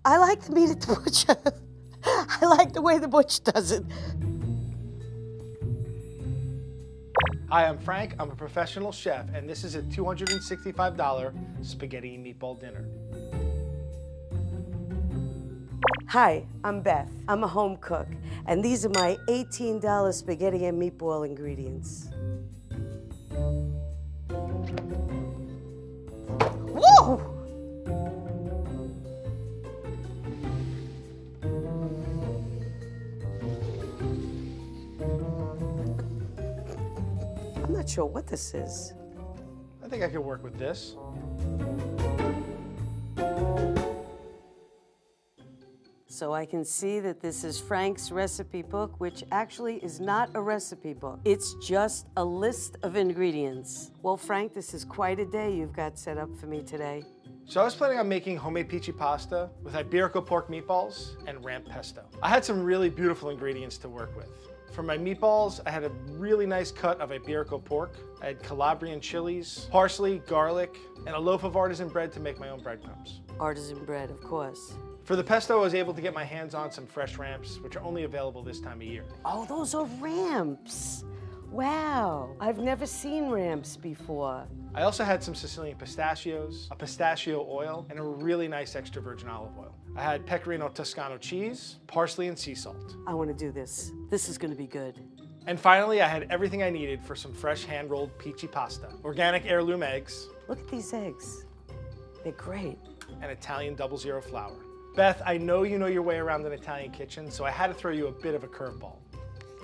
I like the meat at the butcher. I like the way the butcher does it. Hi, I'm Frank. I'm a professional chef, and this is a $265 spaghetti and meatball dinner. Hi, I'm Beth. I'm a home cook, and these are my $18 spaghetti and meatball ingredients. Woo! I'm not sure what this is. I think I could work with this. So I can see that this is Frank's recipe book, which actually is not a recipe book. It's just a list of ingredients. Well, Frank, this is quite a day you've got set up for me today. So I was planning on making homemade peachy pasta with Iberico pork meatballs and ramp pesto. I had some really beautiful ingredients to work with. For my meatballs, I had a really nice cut of Iberico pork. I had Calabrian chilies, parsley, garlic, and a loaf of artisan bread to make my own breadcrumbs. Artisan bread, of course. For the pesto, I was able to get my hands on some fresh ramps, which are only available this time of year. Oh, those are ramps. Wow, I've never seen ramps before. I also had some Sicilian pistachios, a pistachio oil, and a really nice extra virgin olive oil. I had Pecorino Toscano cheese, parsley, and sea salt. I want to do this. This is going to be good. And finally, I had everything I needed for some fresh hand-rolled peachy pasta, organic heirloom eggs. Look at these eggs. They're great. And Italian 00 flour. Beth, I know you know your way around an Italian kitchen, so I had to throw you a bit of a curveball.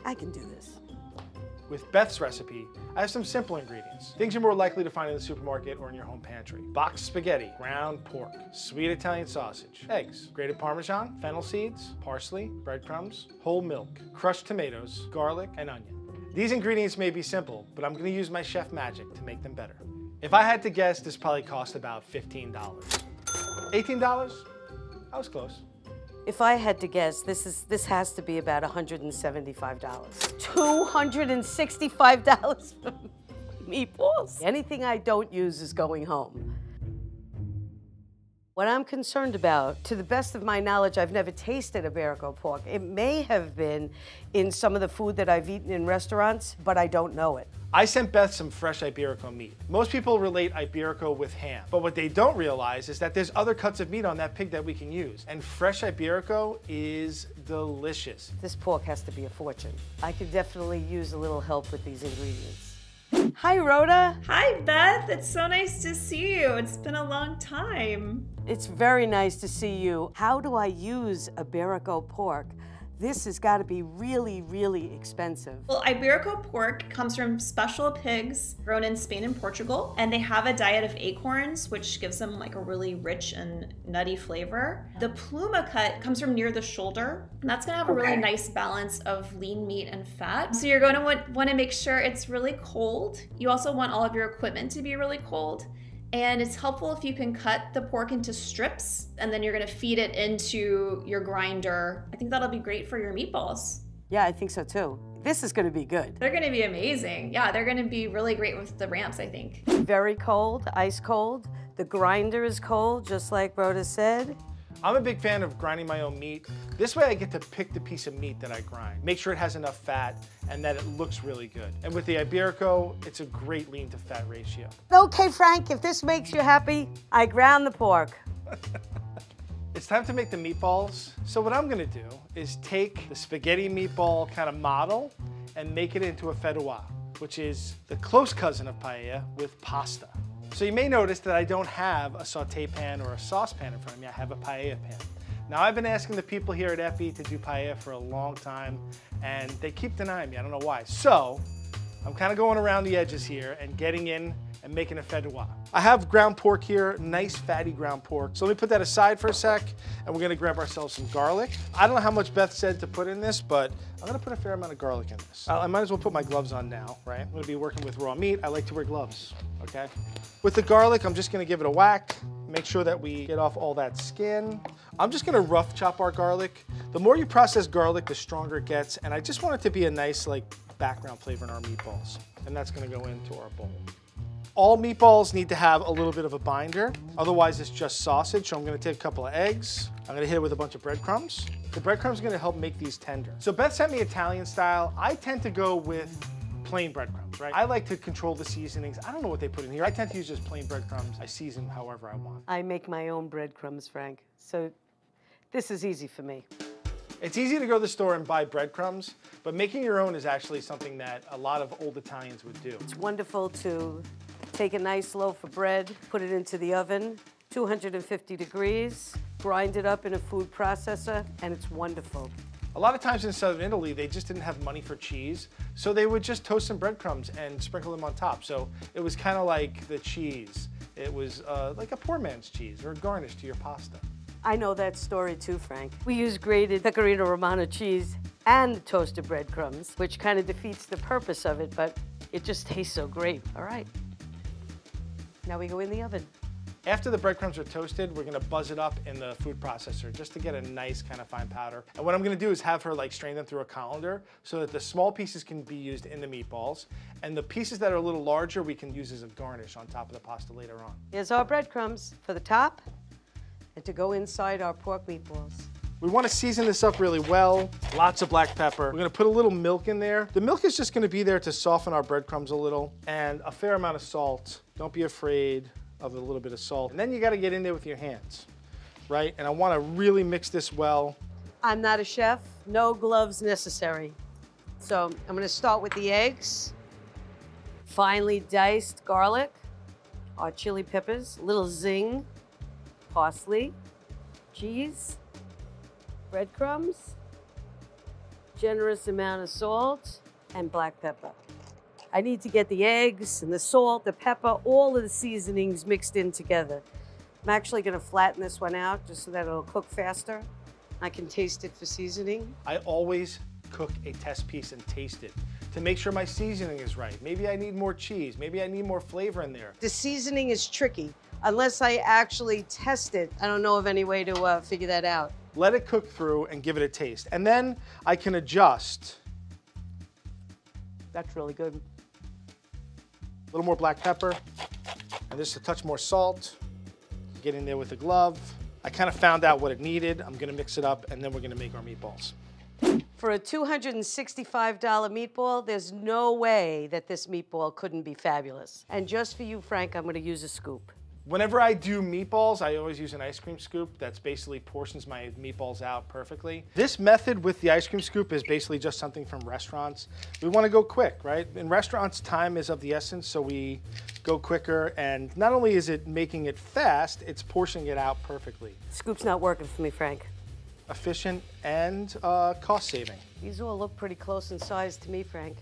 I can do this. With Beth's recipe, I have some simple ingredients, things you're more likely to find in the supermarket or in your home pantry. Boxed spaghetti, ground pork, sweet Italian sausage, eggs, grated Parmesan, fennel seeds, parsley, breadcrumbs, whole milk, crushed tomatoes, garlic, and onion. These ingredients may be simple, but I'm going to use my chef magic to make them better. If I had to guess, this probably cost about $15. $18? I was close. If I had to guess, this has to be about $175. $265 for meatballs? Anything I don't use is going home. What I'm concerned about, to the best of my knowledge, I've never tasted Iberico pork. It may have been in some of the food that I've eaten in restaurants, but I don't know it. I sent Beth some fresh Iberico meat. Most people relate Iberico with ham, but what they don't realize is that there's other cuts of meat on that pig that we can use, and fresh Iberico is delicious. This pork has to be a fortune. I could definitely use a little help with these ingredients. Hi, Rhoda. Hi, Beth. It's so nice to see you. It's been a long time. It's very nice to see you. How do I use Iberico pork? This has got to be really, really expensive. Well, Iberico pork comes from special pigs grown in Spain and Portugal, and they have a diet of acorns, which gives them like a really rich and nutty flavor. The pluma cut comes from near the shoulder, and that's gonna have a really nice balance of lean meat and fat. So you're going to want to make sure it's really cold. You also want all of your equipment to be really cold. And it's helpful if you can cut the pork into strips and then you're gonna feed it into your grinder. I think that'll be great for your meatballs. Yeah, I think so too. This is gonna be good. They're gonna be amazing. Yeah, they're gonna be really great with the ramps, I think. Very cold, ice cold. The grinder is cold, just like Rhoda said. I'm a big fan of grinding my own meat. This way I get to pick the piece of meat that I grind, make sure it has enough fat and that it looks really good. And with the Iberico, it's a great lean to fat ratio. Okay, Frank, if this makes you happy, I ground the pork. It's time to make the meatballs. So what I'm gonna do is take the spaghetti meatball kind of model and make it into a fedua, which is the close cousin of paella with pasta. So you may notice that I don't have a saute pan or a saucepan in front of me, I have a paella pan. Now I've been asking the people here at Epi to do paella for a long time and they keep denying me, I don't know why. So I'm kind of going around the edges here and getting in and making a fedua. I have ground pork here, nice fatty ground pork. So let me put that aside for a sec and we're gonna grab ourselves some garlic. I don't know how much Beth said to put in this, but I'm gonna put a fair amount of garlic in this. I might as well put my gloves on now, right? I'm gonna be working with raw meat. I like to wear gloves, okay? With the garlic, I'm just gonna give it a whack. Make sure that we get off all that skin. I'm just gonna rough chop our garlic. The more you process garlic, the stronger it gets. And I just want it to be a nice like background flavor in our meatballs. And that's gonna go into our bowl. All meatballs need to have a little bit of a binder, otherwise it's just sausage. So I'm gonna take a couple of eggs. I'm gonna hit it with a bunch of breadcrumbs. The breadcrumbs are gonna help make these tender. So Beth sent me Italian style. I tend to go with plain breadcrumbs, right? I like to control the seasonings. I don't know what they put in here. I tend to use just plain breadcrumbs. I season however I want. I make my own breadcrumbs, Frank, so this is easy for me. It's easy to go to the store and buy breadcrumbs, but making your own is actually something that a lot of old Italians would do. It's wonderful to take a nice loaf of bread, put it into the oven, 250 degrees, grind it up in a food processor, and it's wonderful. A lot of times in southern Italy, they just didn't have money for cheese, so they would just toast some breadcrumbs and sprinkle them on top. So it was kind of like the cheese. It was like a poor man's cheese or a garnish to your pasta. I know that story too, Frank. We use grated Pecorino Romano cheese and toasted breadcrumbs, which kind of defeats the purpose of it, but it just tastes so great. All right, now we go in the oven. After the breadcrumbs are toasted, we're gonna buzz it up in the food processor just to get a nice kind of fine powder. And what I'm gonna do is have her like strain them through a colander so that the small pieces can be used in the meatballs, and the pieces that are a little larger we can use as a garnish on top of the pasta later on. Here's our breadcrumbs for the top and to go inside our pork meatballs. We want to season this up really well. Lots of black pepper. We're going to put a little milk in there. The milk is just going to be there to soften our breadcrumbs a little, and a fair amount of salt. Don't be afraid of a little bit of salt. And then you got to get in there with your hands, right? And I want to really mix this well. I'm not a chef, no gloves necessary. So I'm going to start with the eggs, finely diced garlic, our chili peppers, a little zing, parsley, cheese, breadcrumbs, generous amount of salt, and black pepper. I need to get the eggs and the salt, the pepper, all of the seasonings mixed in together. I'm actually gonna flatten this one out just so that it'll cook faster. I can taste it for seasoning. I always cook a test piece and taste it to make sure my seasoning is right. Maybe I need more cheese, maybe I need more flavor in there. The seasoning is tricky. Unless I actually test it, I don't know of any way to figure that out. Let it cook through and give it a taste. And then I can adjust. That's really good. A little more black pepper, and just a touch more salt. Get in there with a glove. I kind of found out what it needed. I'm gonna mix it up, and then we're gonna make our meatballs. For a $265 meatball, there's no way that this meatball couldn't be fabulous. And just for you, Frank, I'm gonna use a scoop. Whenever I do meatballs, I always use an ice cream scoop that's basically portions my meatballs out perfectly. This method with the ice cream scoop is basically just something from restaurants. We want to go quick, right? In restaurants, time is of the essence, so we go quicker, and not only is it making it fast, it's portioning it out perfectly. Scoop's not working for me, Frank. Efficient and cost saving. These all look pretty close in size to me, Frank.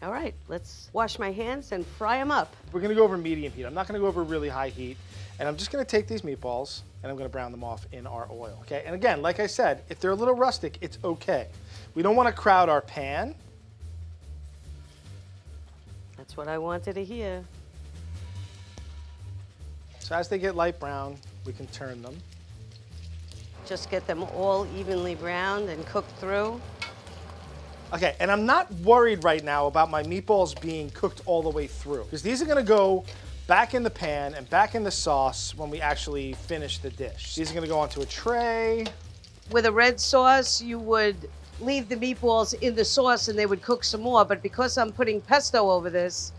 All right, let's wash my hands and fry them up. We're gonna go over medium heat. I'm not gonna go over really high heat. And I'm just gonna take these meatballs and I'm gonna brown them off in our oil, okay? And again, like I said, if they're a little rustic, it's okay. We don't wanna crowd our pan. That's what I wanted to hear. So as they get light brown, we can turn them. Just get them all evenly browned and cooked through. Okay, and I'm not worried right now about my meatballs being cooked all the way through, because these are gonna go back in the pan and back in the sauce when we actually finish the dish. These are gonna go onto a tray. With a red sauce, you would leave the meatballs in the sauce and they would cook some more, but because I'm putting pesto over this,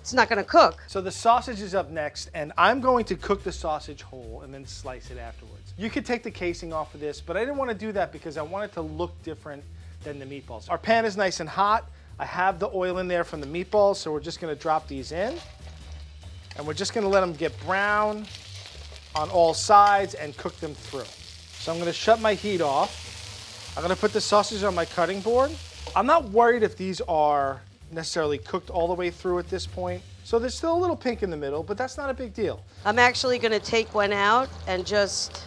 it's not gonna cook. So the sausage is up next, and I'm going to cook the sausage whole and then slice it afterwards. You could take the casing off of this, but I didn't wanna do that because I want it to look different than the meatballs. Our pan is nice and hot. I have the oil in there from the meatballs, so we're just gonna drop these in. And we're just gonna let them get brown on all sides and cook them through. So I'm gonna shut my heat off. I'm gonna put the sausage on my cutting board. I'm not worried if these are necessarily cooked all the way through at this point. So there's still a little pink in the middle, but that's not a big deal. I'm actually gonna take one out and just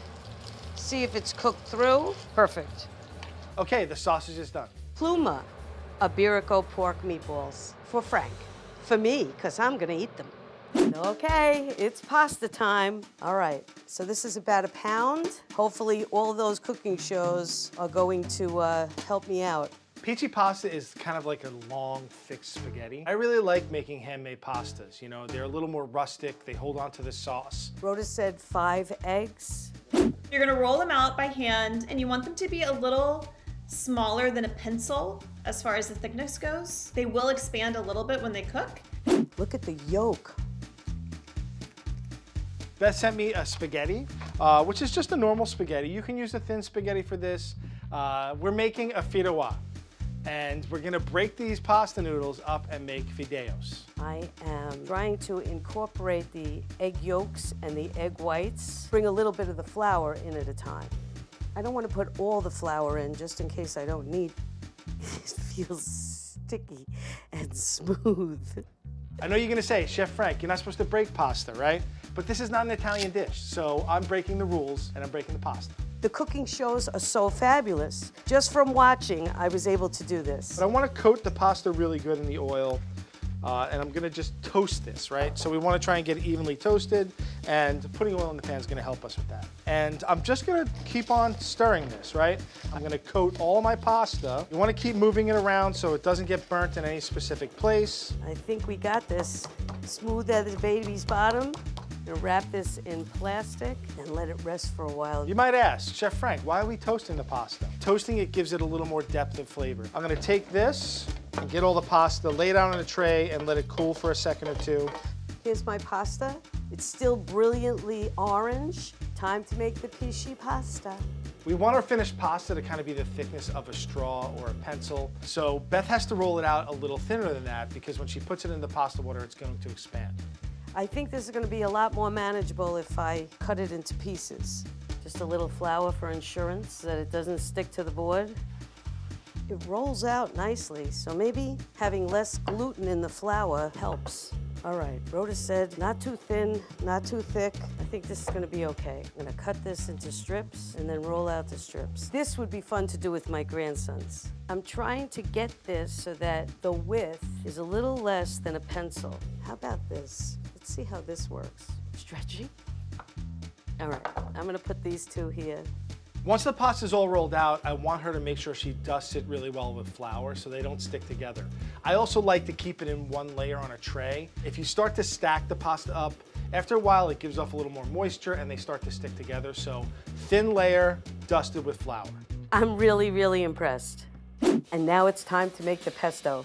see if it's cooked through. Perfect. Okay, the sausage is done. Pluma, Iberico pork meatballs for Frank. For me, because I'm gonna eat them. Okay, it's pasta time. All right, so this is about 1 pound. Hopefully all of those cooking shows are going to help me out. Peachy pasta is kind of like a long, thick spaghetti. I really like making handmade pastas. You know, they're a little more rustic. They hold on to the sauce. Rhoda said 5 eggs. You're gonna roll them out by hand, and you want them to be a little smaller than a pencil as far as the thickness goes. They will expand a little bit when they cook. Look at the yolk. Beth sent me a spaghetti, which is just a normal spaghetti. You can use a thin spaghetti for this. We're making a fideuà, and we're gonna break these pasta noodles up and make fideos. I am trying to incorporate the egg yolks and the egg whites. Bring a little bit of the flour in at a time. I don't want to put all the flour in just in case I don't need. It feels sticky and smooth. I know you're gonna say, Chef Frank, you're not supposed to break pasta, right? But this is not an Italian dish, so I'm breaking the rules and I'm breaking the pasta. The cooking shows are so fabulous. Just from watching, I was able to do this. But I want to coat the pasta really good in the oil, and I'm gonna just toast this, right? So we want to try and get it evenly toasted, and putting oil in the pan is gonna help us with that. And I'm just gonna keep on stirring this, right? I'm gonna coat all my pasta. You want to keep moving it around so it doesn't get burnt in any specific place. I think we got this. Smooth as the baby's bottom. Gonna wrap this in plastic and let it rest for a while. You might ask, Chef Frank, why are we toasting the pasta? Toasting it gives it a little more depth of flavor. I'm gonna take this and get all the pasta, lay it out on a tray and let it cool for a second or two. Here's my pasta. It's still brilliantly orange. Time to make the peachy pasta. We want our finished pasta to kind of be the thickness of a straw or a pencil. So Beth has to roll it out a little thinner than that because when she puts it in the pasta water, it's going to expand. I think this is going to be a lot more manageable if I cut it into pieces. Just a little flour for insurance so that it doesn't stick to the board. It rolls out nicely, so maybe having less gluten in the flour helps. All right, Rhoda said not too thin, not too thick. I think this is gonna be okay. I'm gonna cut this into strips and then roll out the strips. This would be fun to do with my grandsons. I'm trying to get this so that the width is a little less than a pencil. How about this? Let's see how this works. Stretchy. All right, I'm gonna put these two here. Once the pasta's all rolled out, I want her to make sure she dusts it really well with flour so they don't stick together. I also like to keep it in one layer on a tray. If you start to stack the pasta up, after a while it gives off a little more moisture and they start to stick together. So thin layer, dusted with flour. I'm really, really impressed. And now it's time to make the pesto.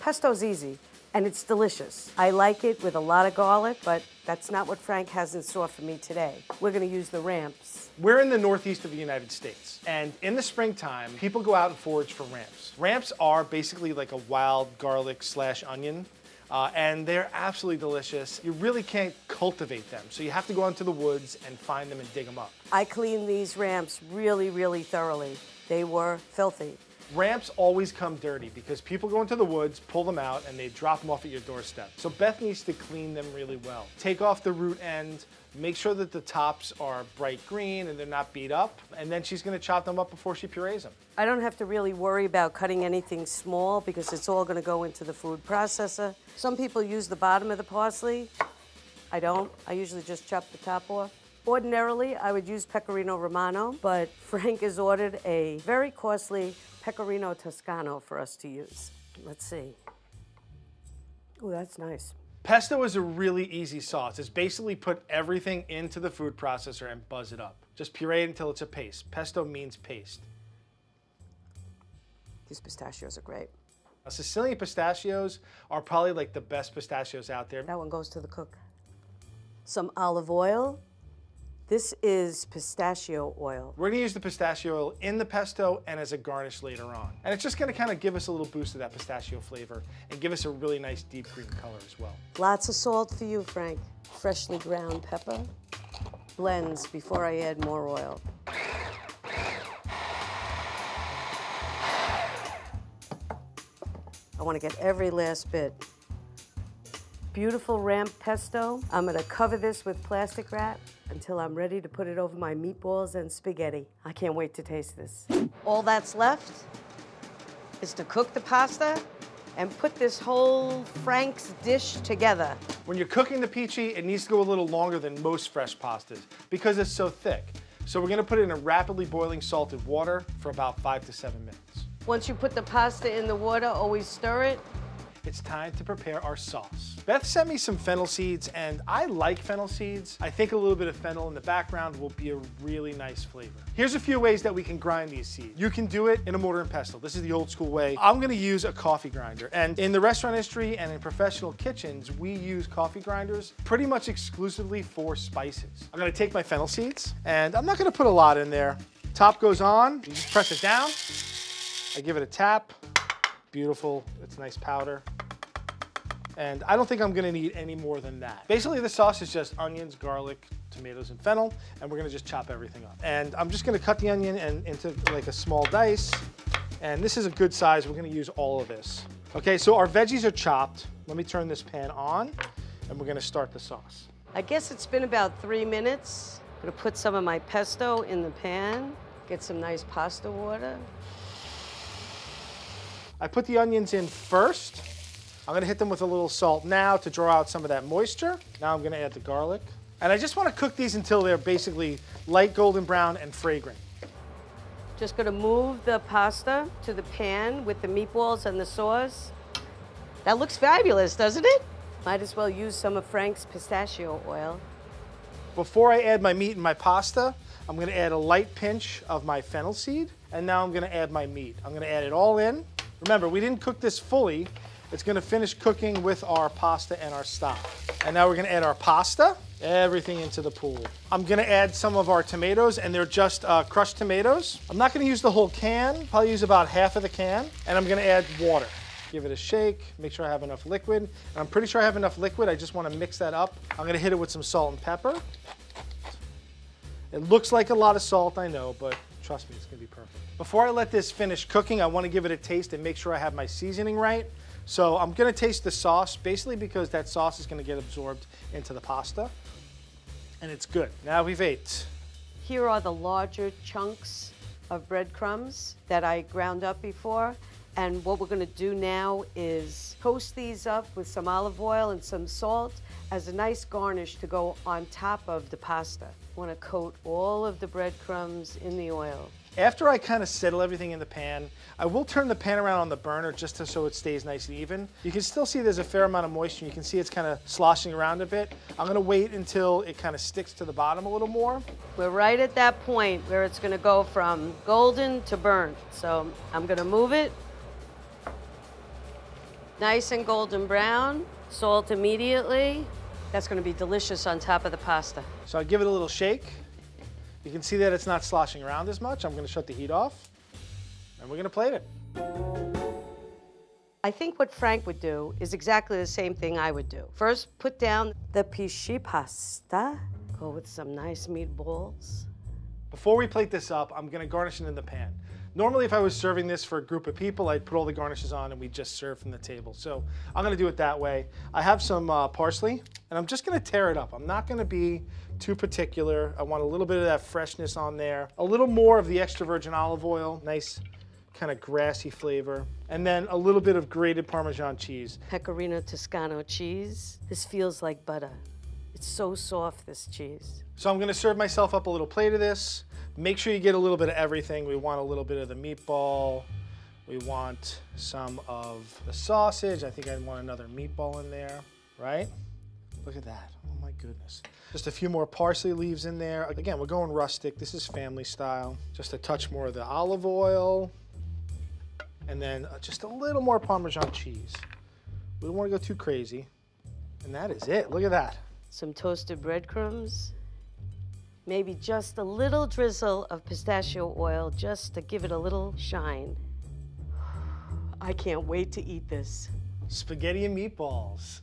Pesto's easy. And it's delicious. I like it with a lot of garlic, but that's not what Frank has in store for me today. We're gonna use the ramps. We're in the northeast of the United States, and in the springtime, people go out and forage for ramps. Ramps are basically like a wild garlic / onion, and they're absolutely delicious. You really can't cultivate them, so you have to go into the woods and find them and dig them up. I cleaned these ramps really, really thoroughly. They were filthy. Ramps always come dirty because people go into the woods, pull them out, and they drop them off at your doorstep. So Beth needs to clean them really well. Take off the root end, make sure that the tops are bright green and they're not beat up, and then she's gonna chop them up before she purees them. I don't have to really worry about cutting anything small because it's all gonna go into the food processor. Some people use the bottom of the parsley. I don't. I usually just chop the top off. Ordinarily, I would use Pecorino Romano, but Frank has ordered a very costly Pecorino Toscano for us to use. Let's see. Oh, that's nice. Pesto is a really easy sauce. It's basically put everything into the food processor and buzz it up. Just puree it until it's a paste. Pesto means paste. These pistachios are great. Sicilian pistachios are probably like the best pistachios out there. That one goes to the cook. Some olive oil. This is pistachio oil. We're gonna use the pistachio oil in the pesto and as a garnish later on. And it's just gonna kind of give us a little boost of that pistachio flavor and give us a really nice deep green color as well. Lots of salt for you, Frank. Freshly ground pepper. Blends before I add more oil. I want to get every last bit. Beautiful ramp pesto. I'm gonna cover this with plastic wrap until I'm ready to put it over my meatballs and spaghetti. I can't wait to taste this. All that's left is to cook the pasta and put this whole Frank's dish together. When you're cooking the peachy, it needs to go a little longer than most fresh pastas because it's so thick. So we're gonna put it in a rapidly boiling salted water for about 5 to 7 minutes. Once you put the pasta in the water, always stir it. It's time to prepare our sauce. Beth sent me some fennel seeds, and I like fennel seeds. I think a little bit of fennel in the background will be a really nice flavor. Here's a few ways that we can grind these seeds. You can do it in a mortar and pestle. This is the old school way. I'm gonna use a coffee grinder. And in the restaurant industry and in professional kitchens, we use coffee grinders pretty much exclusively for spices. I'm gonna take my fennel seeds, and I'm not gonna put a lot in there. Top goes on, you just press it down. I give it a tap. Beautiful, it's nice powder. And I don't think I'm gonna need any more than that. Basically, the sauce is just onions, garlic, tomatoes, and fennel, and we're gonna just chop everything up. And I'm just gonna cut the onion into like a small dice, and this is a good size. We're gonna use all of this. Okay, so our veggies are chopped. Let me turn this pan on, and we're gonna start the sauce. I guess it's been about 3 minutes. I'm gonna put some of my pesto in the pan, get some nice pasta water. I put the onions in first. I'm gonna hit them with a little salt now to draw out some of that moisture. Now I'm gonna add the garlic. And I just wanna cook these until they're basically light golden brown and fragrant. Just gonna move the pasta to the pan with the meatballs and the sauce. That looks fabulous, doesn't it? Might as well use some of Frank's pistachio oil. Before I add my meat and my pasta, I'm gonna add a light pinch of my fennel seed, and now I'm gonna add my meat. I'm gonna add it all in. Remember, we didn't cook this fully. It's gonna finish cooking with our pasta and our stock. And now we're gonna add our pasta, everything into the pool. I'm gonna add some of our tomatoes, and they're just crushed tomatoes. I'm not gonna use the whole can, probably use about half of the can, and I'm gonna add water. Give it a shake, make sure I have enough liquid. And I'm pretty sure I have enough liquid, I just wanna mix that up. I'm gonna hit it with some salt and pepper. It looks like a lot of salt, I know, but trust me, it's gonna be perfect. Before I let this finish cooking, I wanna give it a taste and make sure I have my seasoning right. So I'm gonna taste the sauce, basically because that sauce is gonna get absorbed into the pasta, and it's good. Now we've ate. Here are the larger chunks of breadcrumbs that I ground up before. And what we're gonna do now is toast these up with some olive oil and some salt as a nice garnish to go on top of the pasta. I wanna coat all of the breadcrumbs in the oil. After I kind of settle everything in the pan, I will turn the pan around on the burner just so it stays nice and even. You can still see there's a fair amount of moisture. You can see it's kind of sloshing around a bit. I'm gonna wait until it kind of sticks to the bottom a little more. We're right at that point where it's gonna go from golden to burnt. So I'm gonna move it. Nice and golden brown. Salt immediately. That's gonna be delicious on top of the pasta. So I give it a little shake. You can see that it's not sloshing around as much. I'm gonna shut the heat off, and we're gonna plate it. I think what Frank would do is exactly the same thing I would do. First, put down the pisci pasta. Go with some nice meatballs. Before we plate this up, I'm gonna garnish it in the pan. Normally, if I was serving this for a group of people, I'd put all the garnishes on and we'd just serve from the table. So I'm gonna do it that way. I have some parsley, and I'm just gonna tear it up. I'm not gonna be too particular. I want a little bit of that freshness on there. A little more of the extra virgin olive oil, nice kind of grassy flavor. And then a little bit of grated Parmesan cheese. Pecorino Toscano cheese. This feels like butter. It's so soft, this cheese. So I'm gonna serve myself up a little plate of this. Make sure you get a little bit of everything. We want a little bit of the meatball. We want some of the sausage. I think I want another meatball in there, right? Look at that, oh my goodness. Just a few more parsley leaves in there. Again, we're going rustic. This is family style. Just a touch more of the olive oil. And then just a little more Parmesan cheese. We don't want to go too crazy. And that is it, look at that. Some toasted breadcrumbs. Maybe just a little drizzle of pistachio oil just to give it a little shine. I can't wait to eat this. Spaghetti and meatballs.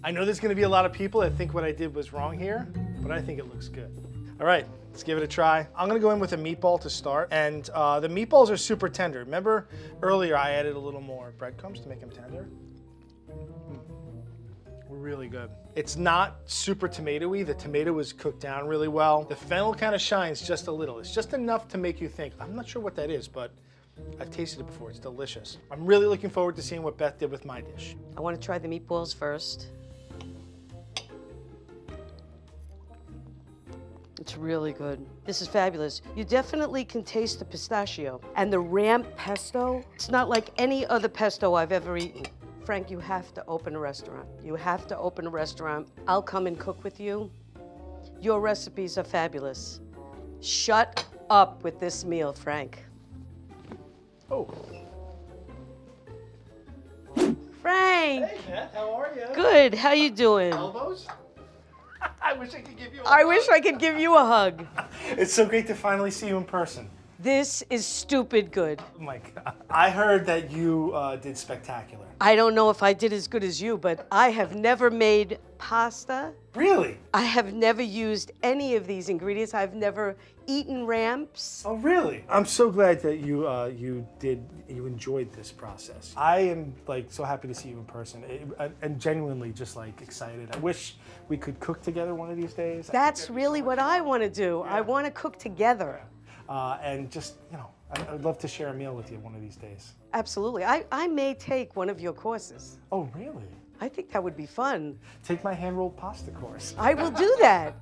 I know there's gonna be a lot of people that think what I did was wrong here, but I think it looks good. All right, let's give it a try. I'm gonna go in with a meatball to start, and the meatballs are super tender. Remember earlier I added a little more breadcrumbs to make them tender? Really good. It's not super tomatoey. The tomato is cooked down really well. The fennel kind of shines just a little. It's just enough to make you think. I'm not sure what that is, but I've tasted it before. It's delicious. I'm really looking forward to seeing what Beth did with my dish. I want to try the meatballs first. It's really good. This is fabulous. You definitely can taste the pistachio. And the ramp pesto, it's not like any other pesto I've ever eaten. Frank, you have to open a restaurant. You have to open a restaurant. I'll come and cook with you. Your recipes are fabulous. Shut up with this meal, Frank. Oh. Frank! Hey, Beth, how are you? Good, how you doing? Elbows? I wish I could give you a I hug. wish I could give you a hug. It's so great to finally see you in person. This is stupid good. Oh my God. I heard that you did spectacular. I don't know if I did as good as you, but I have never made pasta. Really? I have never used any of these ingredients. I've never eaten ramps. Oh, really? I'm so glad that you enjoyed this process. I am like so happy to see you in person and genuinely just like excited. I wish we could cook together one of these days. That's really what I want to do. I want to cook together. And just, you know, I'd love to share a meal with you one of these days. Absolutely. I may take one of your courses. Oh, really? I think that would be fun. Take my hand-rolled pasta course. I will do that.